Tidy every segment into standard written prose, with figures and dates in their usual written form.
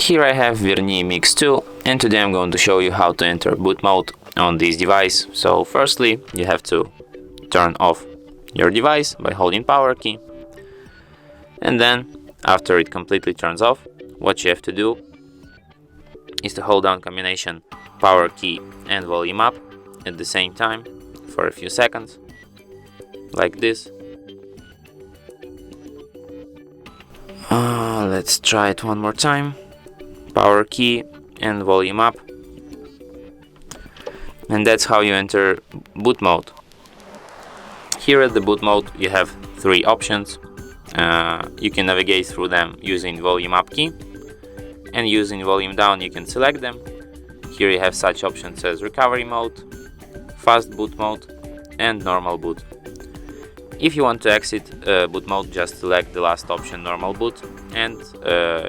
Here I have VERNEE Mix 2, and today I'm going to show you how to enter boot mode on this device. So firstly, you have to turn off your device by holding power key, and then after it completely turns off, what you have to do is to hold down combination power key and volume up at the same time for a few seconds, like this. Let's try it one more time. Power key and volume up, and that's how you enter boot mode. Here at the boot mode you have three options. You can navigate through them using volume up key, and using volume down you can select them. Here you have such options as recovery mode, fast boot mode, and normal boot. If you want to exit boot mode, just select the last option, normal boot, and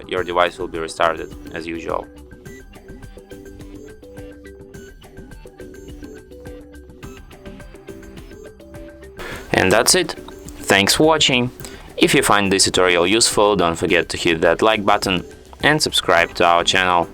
your device will be restarted as usual. And that's it. Thanks for watching. If you find this tutorial useful, don't forget to hit that like button and subscribe to our channel.